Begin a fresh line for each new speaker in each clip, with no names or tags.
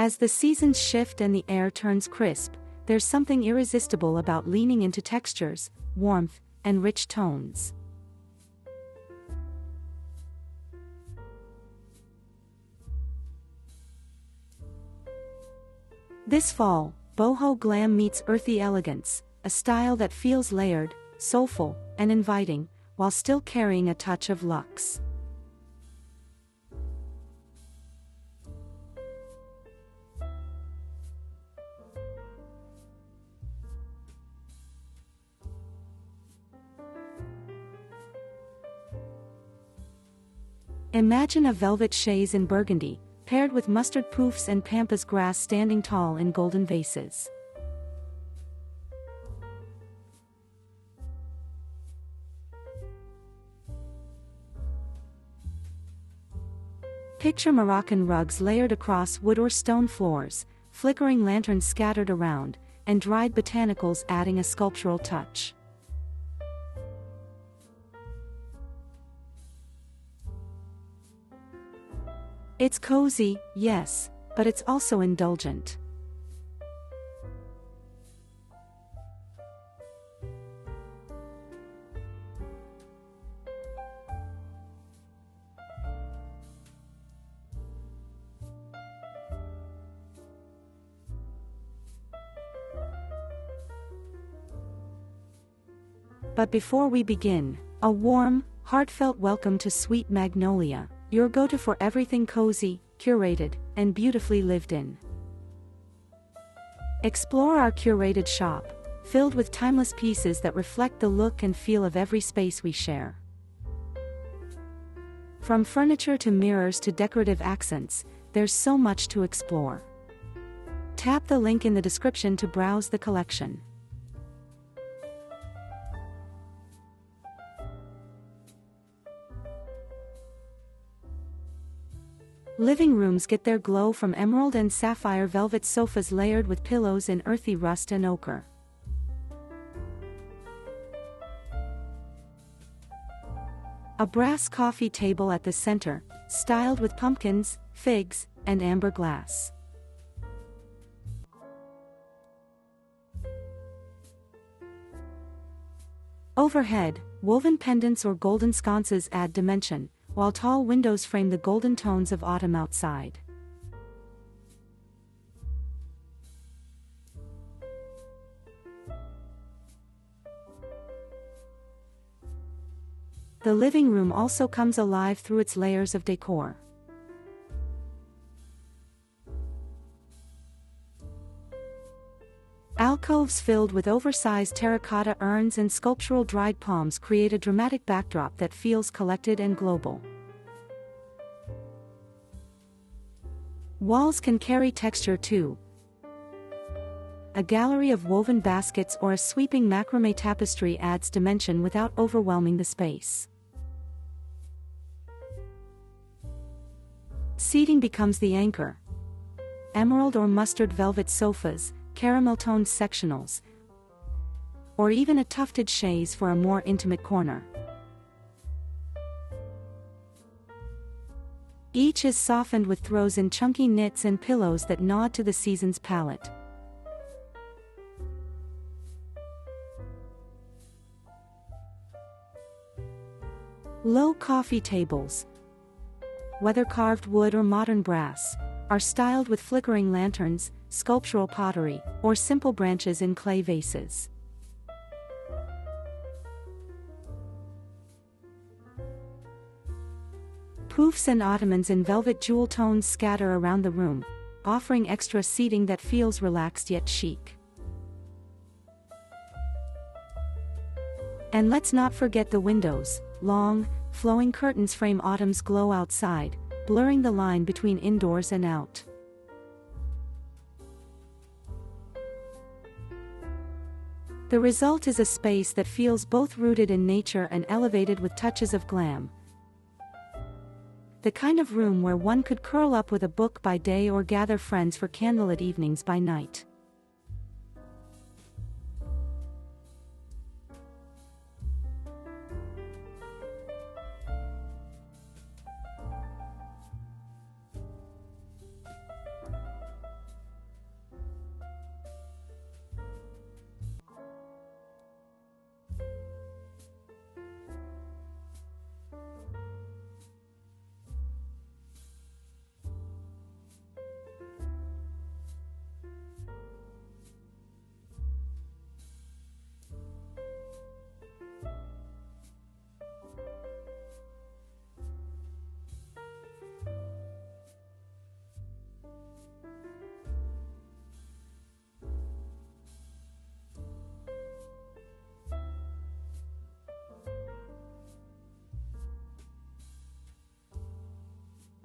As the seasons shift and the air turns crisp, there's something irresistible about leaning into textures, warmth, and rich tones. This fall, boho glam meets earthy elegance, a style that feels layered, soulful, and inviting, while still carrying a touch of luxe. Imagine a velvet chaise in burgundy, paired with mustard poufs and pampas grass standing tall in golden vases. Picture Moroccan rugs layered across wood or stone floors, flickering lanterns scattered around, and dried botanicals adding a sculptural touch. It's cozy, yes, but it's also indulgent. But before we begin, a warm, heartfelt welcome to sweet Magnoliaa, your go-to for everything cozy, curated, and beautifully lived in. Explore our curated shop, filled with timeless pieces that reflect the look and feel of every space we share. From furniture to mirrors to decorative accents, there's so much to explore. Tap the link in the description to browse the collection. Living rooms get their glow from emerald and sapphire velvet sofas layered with pillows in earthy rust and ochre. A brass coffee table at the center, styled with pumpkins, figs, and amber glass. Overhead, woven pendants or golden sconces add dimension, while tall windows frame the golden tones of autumn outside. The living room also comes alive through its layers of decor. Alcoves filled with oversized terracotta urns and sculptural dried palms create a dramatic backdrop that feels collected and global. Walls can carry texture too. A gallery of woven baskets or a sweeping macrame tapestry adds dimension without overwhelming the space. Seating becomes the anchor. Emerald or mustard velvet sofas, caramel-toned sectionals, or even a tufted chaise for a more intimate corner. Each is softened with throws in chunky knits and pillows that nod to the season's palette. Low coffee tables, whether carved wood or modern brass, are styled with flickering lanterns, sculptural pottery, or simple branches in clay vases. Poufs and ottomans in velvet jewel tones scatter around the room, offering extra seating that feels relaxed yet chic. And let's not forget the windows. Long, flowing curtains frame autumn's glow outside, blurring the line between indoors and out. The result is a space that feels both rooted in nature and elevated with touches of glam. The kind of room where one could curl up with a book by day or gather friends for candlelit evenings by night.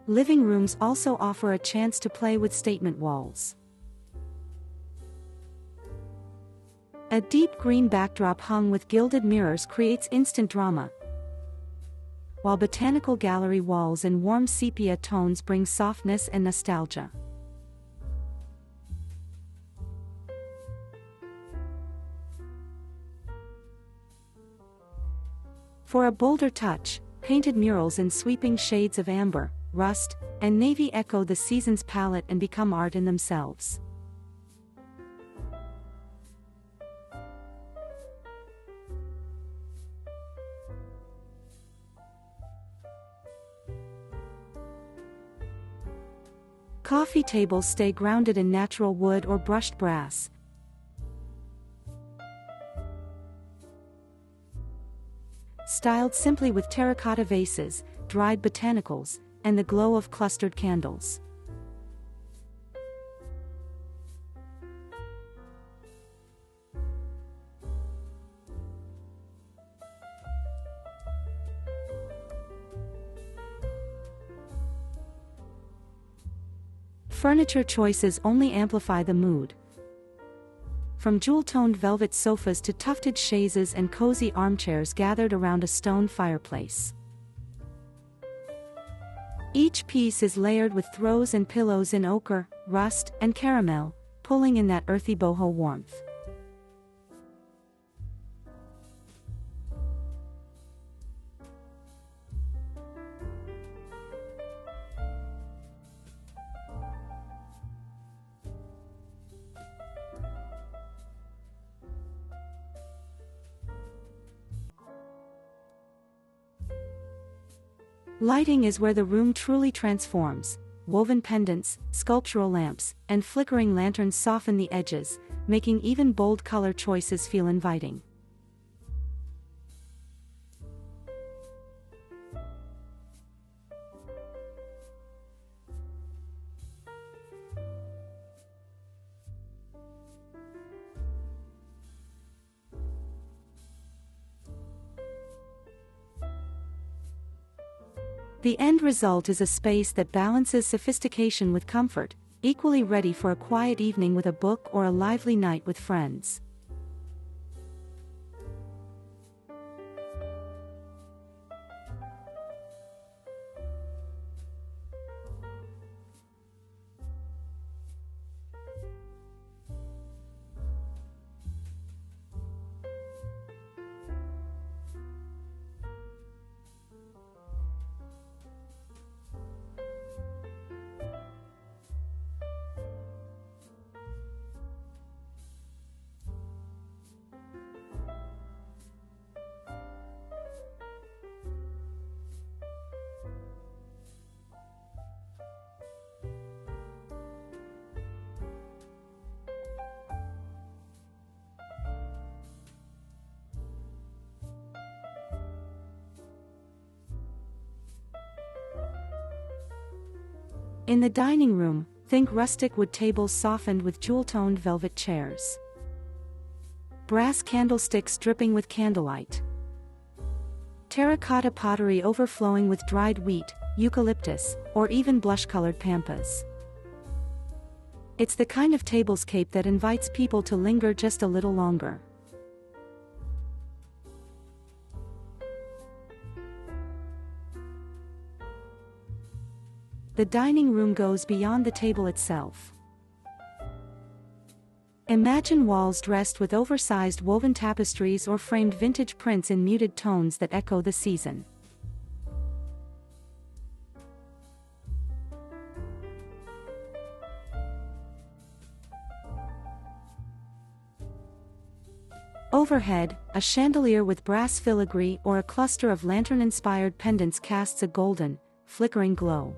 Living rooms also offer a chance to play with statement walls. A deep green backdrop hung with gilded mirrors creates instant drama, while botanical gallery walls in warm sepia tones bring softness and nostalgia. For a bolder touch, painted murals in sweeping shades of amber, rust, and navy echo the season's palette and become art in themselves. Coffee tables stay grounded in natural wood or brushed brass, styled simply with terracotta vases, dried botanicals, and the glow of clustered candles. Furniture choices only amplify the mood. From jewel-toned velvet sofas to tufted chaises and cozy armchairs gathered around a stone fireplace. Each piece is layered with throws and pillows in ochre, rust, and caramel, pulling in that earthy boho warmth. Lighting is where the room truly transforms. Woven pendants, sculptural lamps, and flickering lanterns soften the edges, making even bold color choices feel inviting. The end result is a space that balances sophistication with comfort, equally ready for a quiet evening with a book or a lively night with friends. In the dining room, think rustic wood tables softened with jewel-toned velvet chairs. Brass candlesticks dripping with candlelight. Terracotta pottery overflowing with dried wheat, eucalyptus, or even blush-colored pampas. It's the kind of tablescape that invites people to linger just a little longer. The dining room goes beyond the table itself. Imagine walls dressed with oversized woven tapestries or framed vintage prints in muted tones that echo the season. Overhead, a chandelier with brass filigree or a cluster of lantern-inspired pendants casts a golden, flickering glow.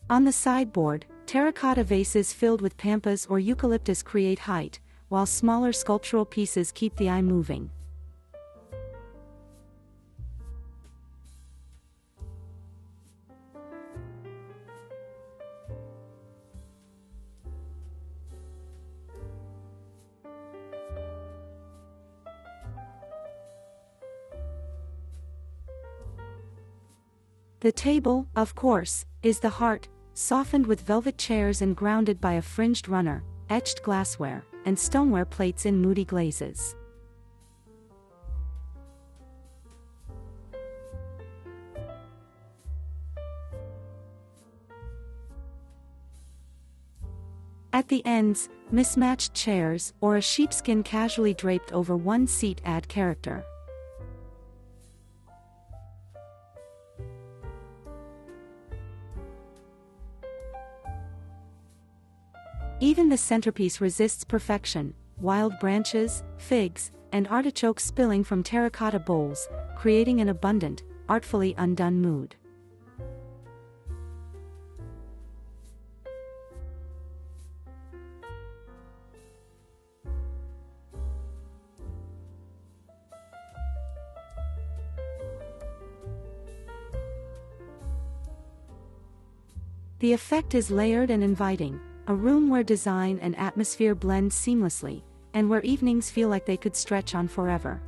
On the sideboard, terracotta vases filled with pampas or eucalyptus create height, while smaller sculptural pieces keep the eye moving. The table, of course, is the heart, softened with velvet chairs and grounded by a fringed runner, etched glassware, and stoneware plates in moody glazes. At the ends, mismatched chairs or a sheepskin casually draped over one seat add character. Even the centerpiece resists perfection, wild branches, figs, and artichokes spilling from terracotta bowls, creating an abundant, artfully undone mood. The effect is layered and inviting, a room where design and atmosphere blend seamlessly, and where evenings feel like they could stretch on forever.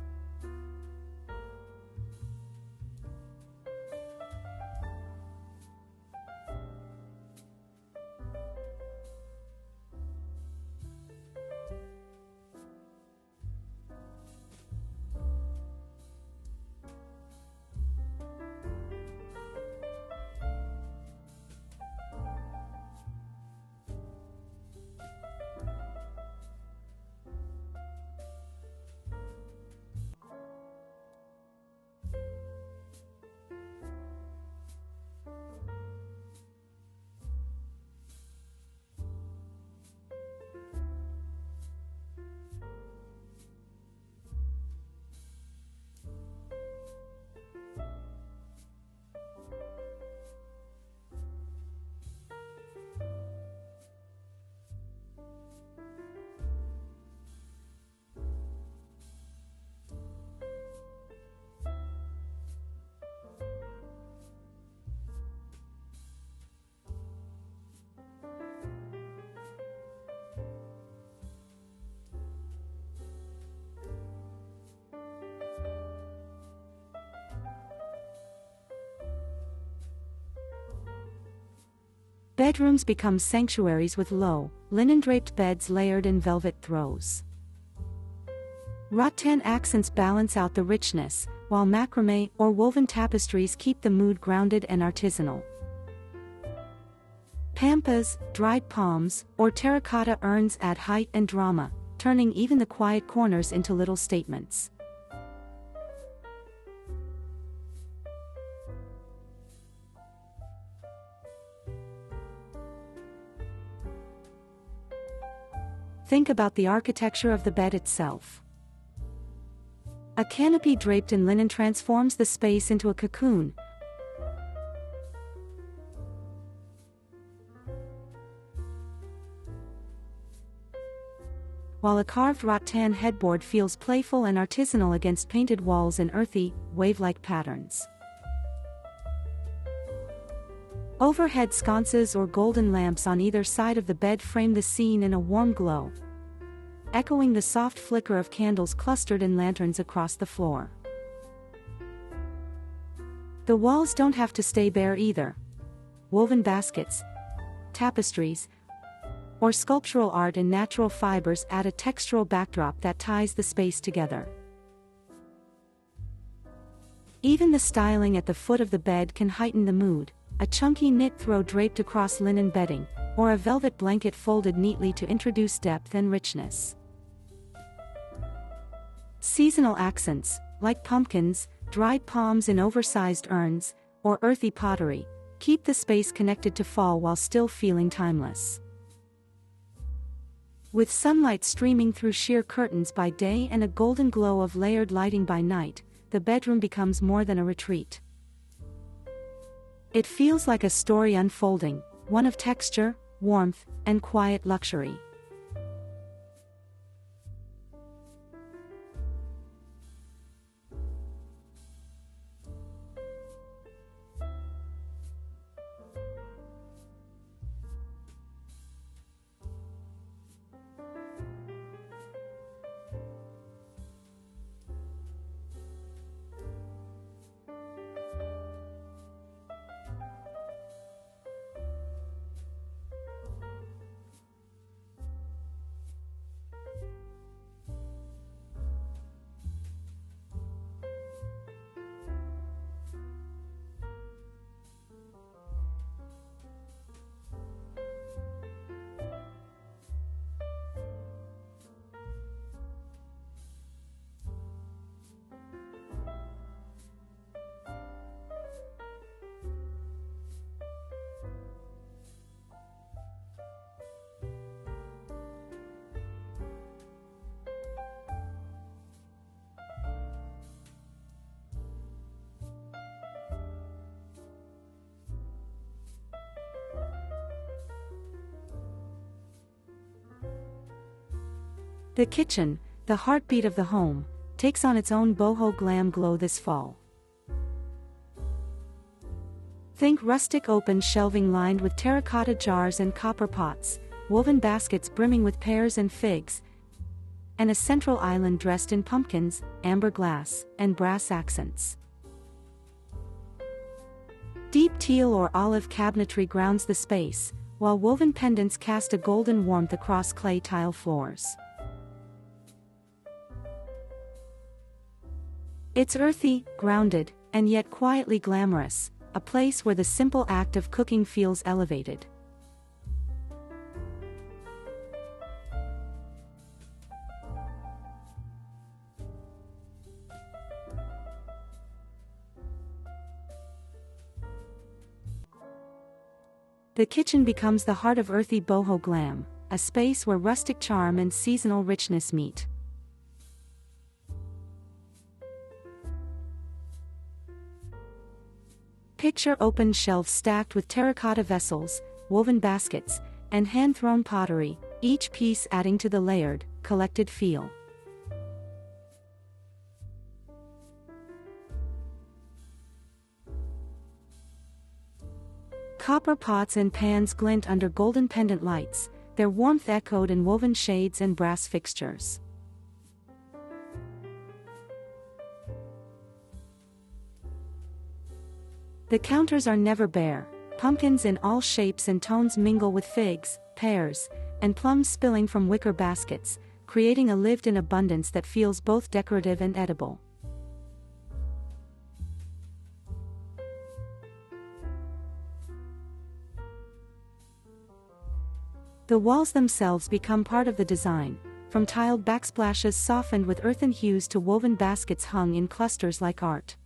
Bedrooms become sanctuaries with low, linen-draped beds layered in velvet throws. Rattan accents balance out the richness, while macrame or woven tapestries keep the mood grounded and artisanal. Pampas, dried palms, or terracotta urns add height and drama, turning even the quiet corners into little statements. Think about the architecture of the bed itself. A canopy draped in linen transforms the space into a cocoon, while a carved rattan headboard feels playful and artisanal against painted walls in earthy, wave-like patterns. Overhead sconces or golden lamps on either side of the bed frame the scene in a warm glow, echoing the soft flicker of candles clustered in lanterns across the floor. The walls don't have to stay bare either. Woven baskets, tapestries, or sculptural art in natural fibers add a textural backdrop that ties the space together. Even the styling at the foot of the bed can heighten the mood. A chunky knit throw draped across linen bedding, or a velvet blanket folded neatly to introduce depth and richness. Seasonal accents, like pumpkins, dried palms in oversized urns, or earthy pottery, keep the space connected to fall while still feeling timeless. With sunlight streaming through sheer curtains by day and a golden glow of layered lighting by night, the bedroom becomes more than a retreat. It feels like a story unfolding, one of texture, warmth, and quiet luxury. The kitchen, the heartbeat of the home, takes on its own boho glam glow this fall. Think rustic open shelving lined with terracotta jars and copper pots, woven baskets brimming with pears and figs, and a central island dressed in pumpkins, amber glass, and brass accents. Deep teal or olive cabinetry grounds the space, while woven pendants cast a golden warmth across clay tile floors. It's earthy, grounded, and yet quietly glamorous, a place where the simple act of cooking feels elevated. The kitchen becomes the heart of earthy boho glam, a space where rustic charm and seasonal richness meet. Picture open shelves stacked with terracotta vessels, woven baskets, and hand-thrown pottery, each piece adding to the layered, collected feel. Copper pots and pans glint under golden pendant lights, their warmth echoed in woven shades and brass fixtures. The counters are never bare. Pumpkins in all shapes and tones mingle with figs, pears, and plums spilling from wicker baskets, creating a lived-in abundance that feels both decorative and edible. The walls themselves become part of the design, from tiled backsplashes softened with earthen hues to woven baskets hung in clusters like art.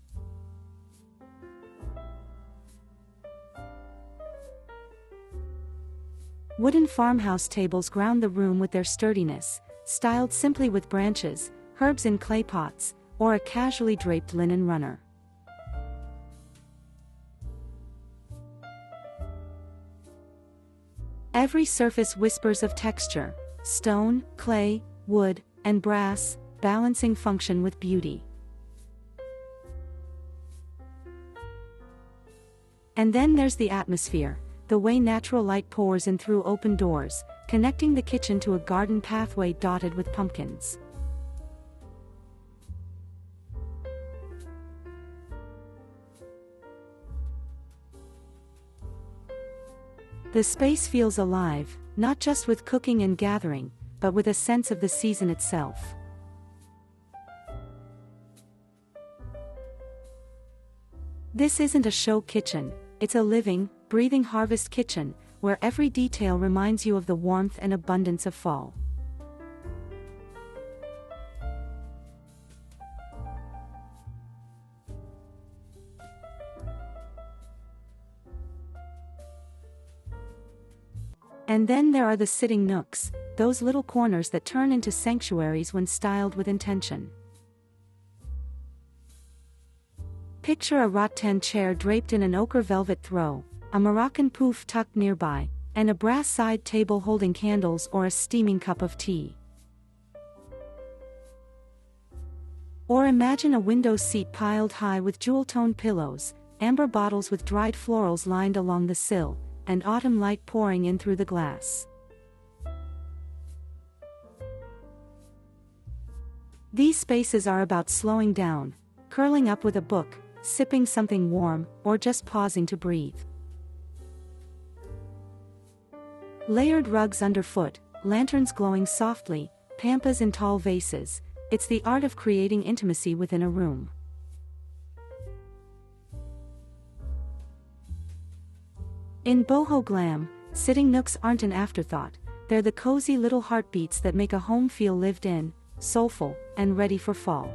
Wooden farmhouse tables ground the room with their sturdiness, styled simply with branches, herbs in clay pots, or a casually draped linen runner. Every surface whispers of texture: stone, clay, wood, and brass, balancing function with beauty. And then there's the atmosphere, the way natural light pours in through open doors, connecting the kitchen to a garden pathway dotted with pumpkins. The space feels alive, not just with cooking and gathering, but with a sense of the season itself. This isn't a show kitchen, it's a living, breathing harvest kitchen, where every detail reminds you of the warmth and abundance of fall. And then there are the sitting nooks, those little corners that turn into sanctuaries when styled with intention. Picture a rattan chair draped in an ochre velvet throw, a Moroccan pouf tucked nearby, and a brass side table holding candles or a steaming cup of tea. Or imagine a window seat piled high with jewel-toned pillows, amber bottles with dried florals lined along the sill, and autumn light pouring in through the glass. These spaces are about slowing down, curling up with a book, sipping something warm, or just pausing to breathe. Layered rugs underfoot, lanterns glowing softly, pampas in tall vases, it's the art of creating intimacy within a room. In boho glam, sitting nooks aren't an afterthought, they're the cozy little heartbeats that make a home feel lived in, soulful, and ready for fall.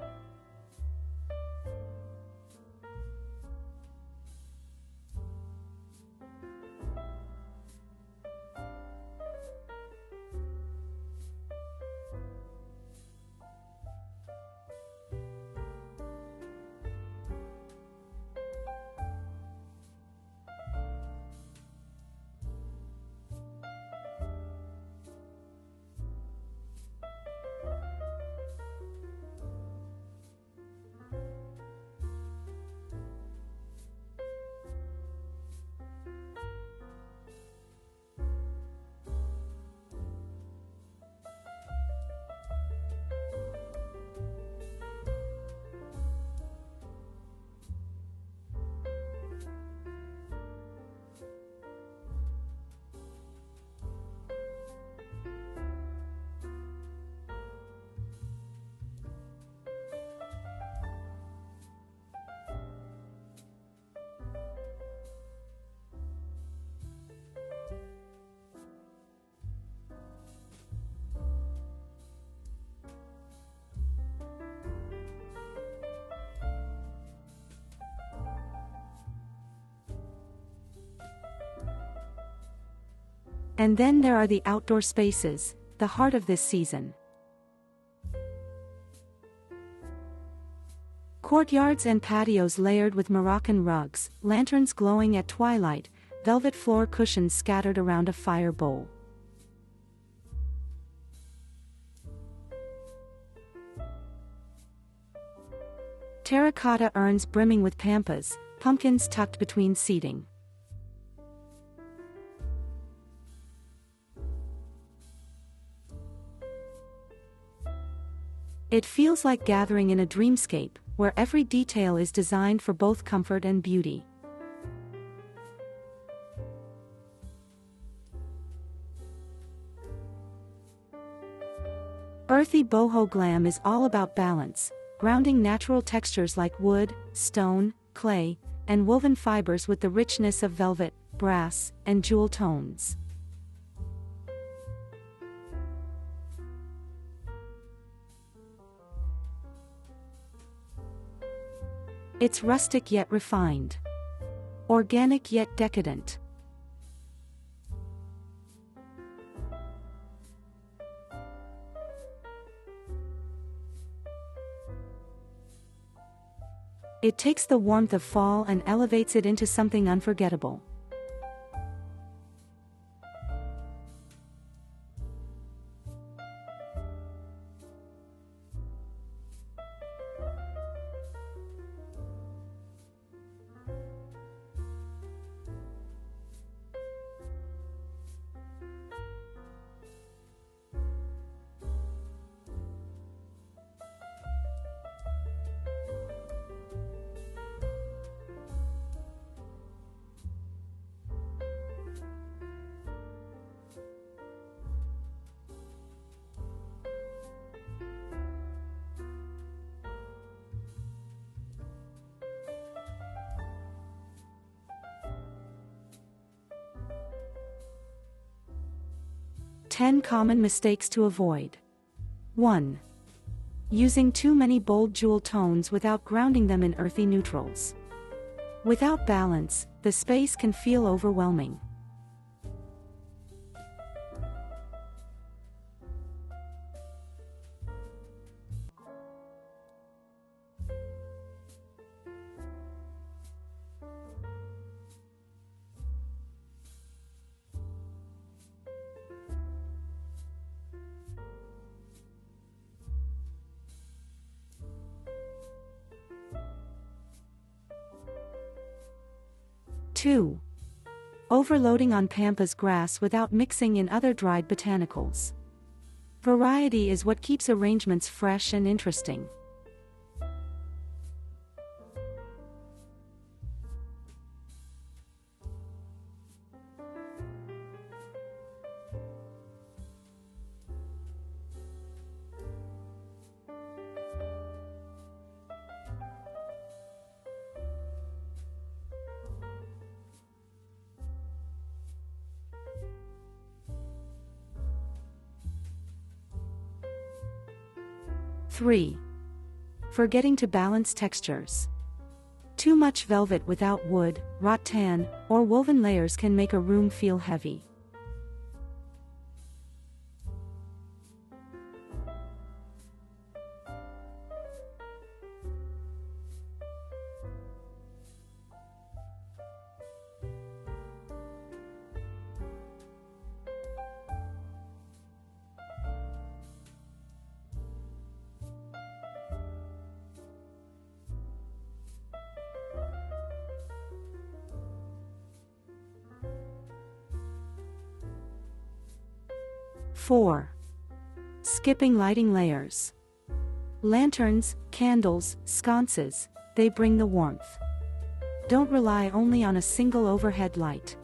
And then there are the outdoor spaces, the heart of this season. Courtyards and patios layered with Moroccan rugs, lanterns glowing at twilight, velvet floor cushions scattered around a fire bowl. Terracotta urns brimming with pampas, pumpkins tucked between seating. It feels like gathering in a dreamscape, where every detail is designed for both comfort and beauty. Earthy Boho Glam is all about balance, grounding natural textures like wood, stone, clay, and woven fibers with the richness of velvet, brass, and jewel tones. It's rustic yet refined. Organic yet decadent. It takes the warmth of fall and elevates it into something unforgettable. Ten common mistakes to avoid. 1. Using too many bold jewel tones without grounding them in earthy neutrals. Without balance, the space can feel overwhelming. 2. Overloading on pampas grass without mixing in other dried botanicals. Variety is what keeps arrangements fresh and interesting. 3. Forgetting to balance textures. Too much velvet without wood, rattan, or woven layers can make a room feel heavy. 4. Skipping lighting layers. Lanterns, candles, sconces, they bring the warmth. Don't rely only on a single overhead light.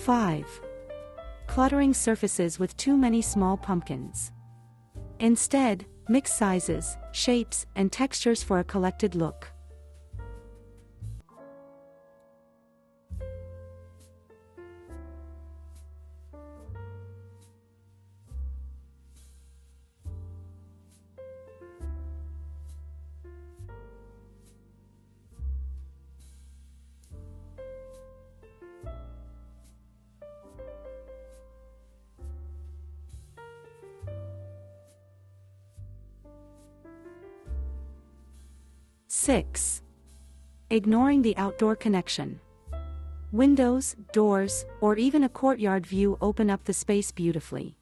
5. cluttering surfaces with too many small pumpkins. Instead, mix sizes, shapes, and textures for a collected look. Six. Ignoring the outdoor connection. Windows, doors, or even a courtyard view open up the space beautifully.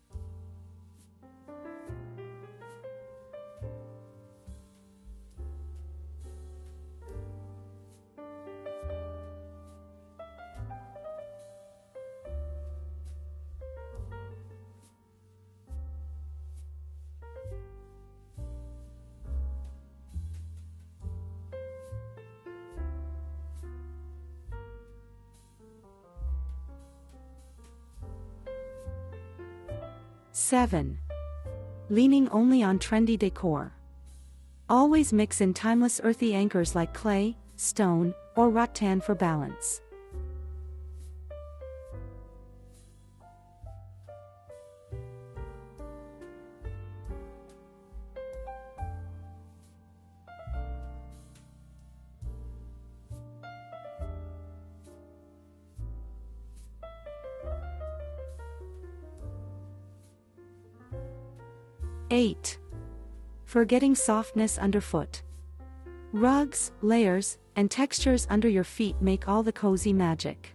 Seven. Leaning only on trendy decor. Always mix in timeless earthy anchors like clay, stone, or rattan for balance. Eight. Forgetting softness underfoot. Rugs, layers, and textures under your feet make all the cozy magic.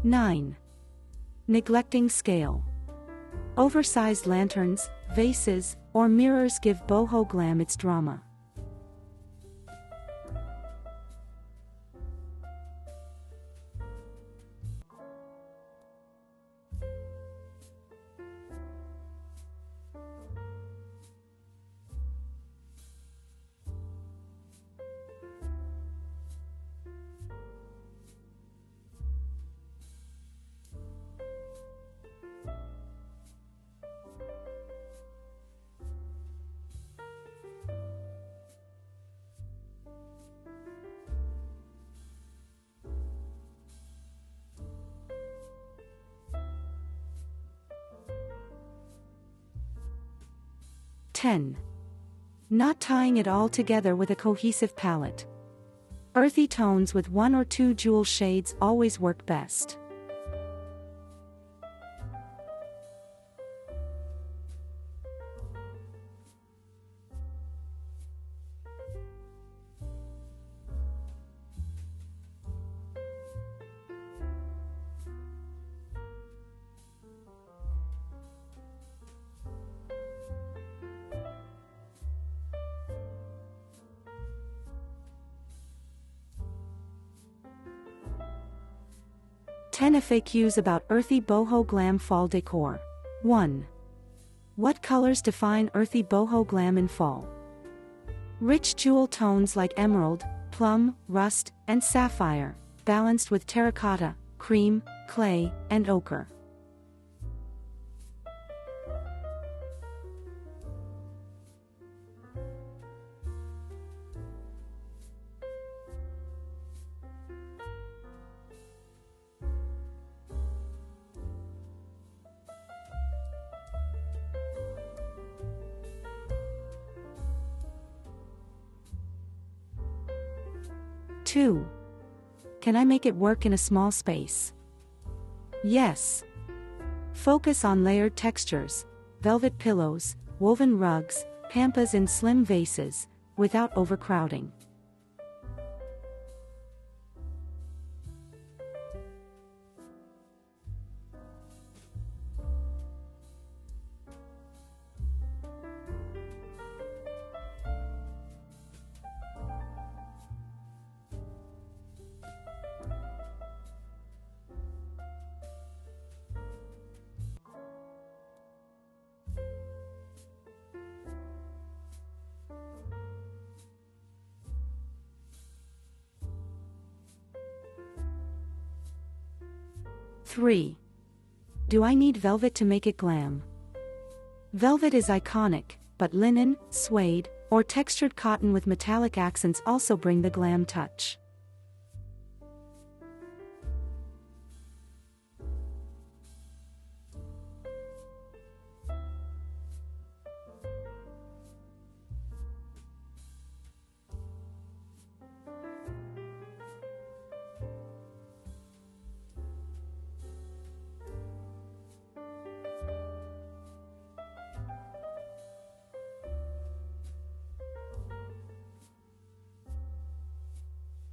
Nine. Neglecting scale. Oversized lanterns, vases, or mirrors give boho glam its drama. Ten. Not tying it all together with a cohesive palette. Earthy tones with one or two jewel shades always work best. Ten FAQs about earthy boho glam fall decor. 1. What colors define earthy boho glam in fall? Rich jewel tones like emerald, plum, rust, and sapphire, balanced with terracotta, cream, clay, and ochre. 2. Can I make it work in a small space? Yes. Focus on layered textures, velvet pillows, woven rugs, pampas in slim vases, without overcrowding. 3. Do I need velvet to make it glam? Velvet is iconic, but linen, suede, or textured cotton with metallic accents also bring the glam touch.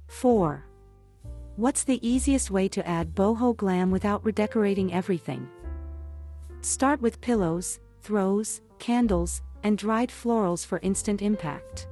Four. What's the easiest way to add boho glam without redecorating everything? Start with pillows, throws, candles, and dried florals for instant impact.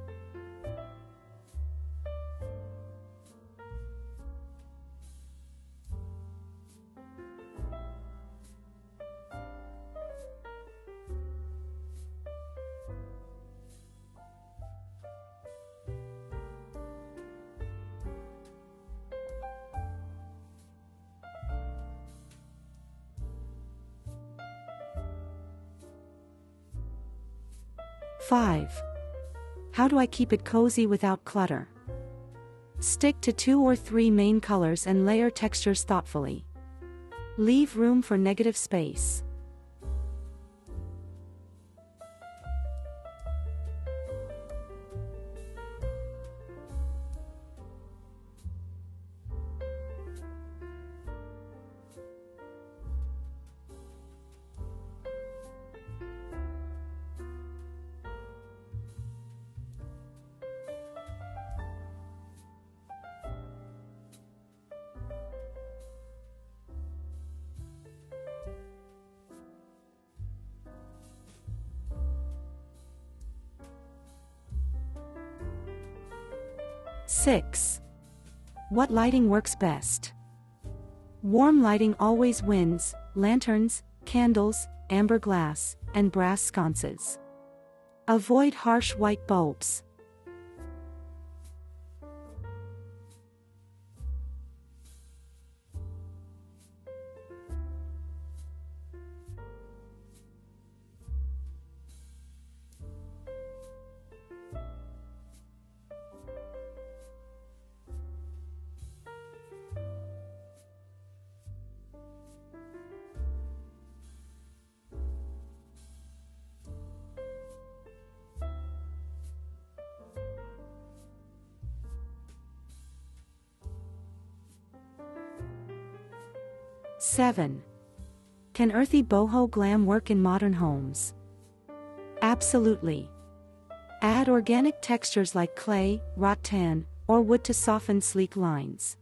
Five. How do I keep it cozy without clutter? Stick to 2 or 3 main colors and layer textures thoughtfully. Leave room for negative space. Six. What lighting works best? Warm lighting always wins: lanterns, candles, amber glass, and brass sconces. Avoid harsh white bulbs. Seven. Can earthy boho glam work in modern homes? Absolutely. Add organic textures like clay, rattan, or wood to soften sleek lines.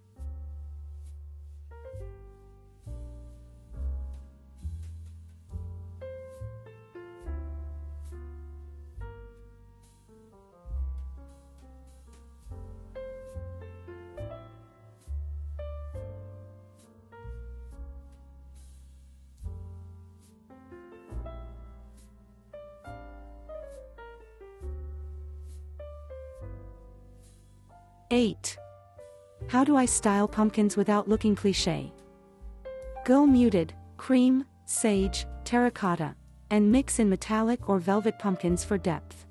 Eight. How do I style pumpkins without looking cliché? Go muted, cream, sage, terracotta, and mix in metallic or velvet pumpkins for depth.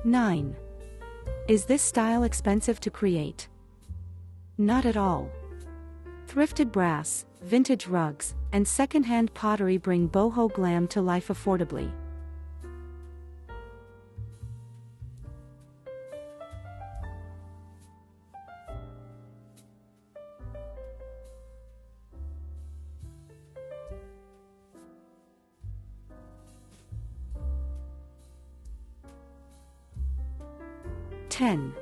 Nine. Is this style expensive to create? Not at all. Thrifted brass, vintage rugs, and second-hand pottery bring boho glam to life affordably. Ten.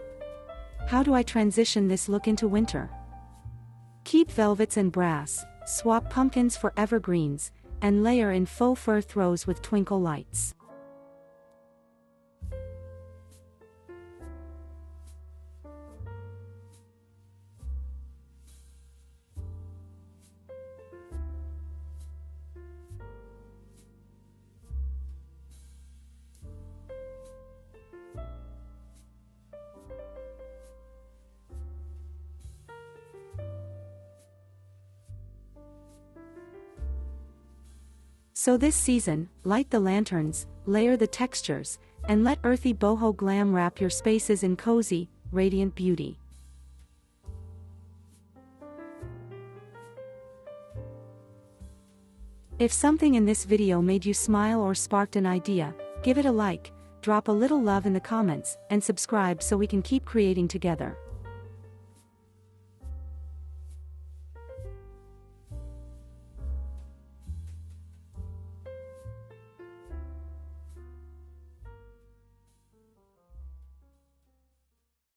How do I transition this look into winter? Keep velvets and brass, swap pumpkins for evergreens, and layer in faux fur throws with twinkle lights. So this season, light the lanterns, layer the textures, and let earthy boho glam wrap your spaces in cozy, radiant beauty. If something in this video made you smile or sparked an idea, give it a like, drop a little love in the comments, and subscribe so we can keep creating together.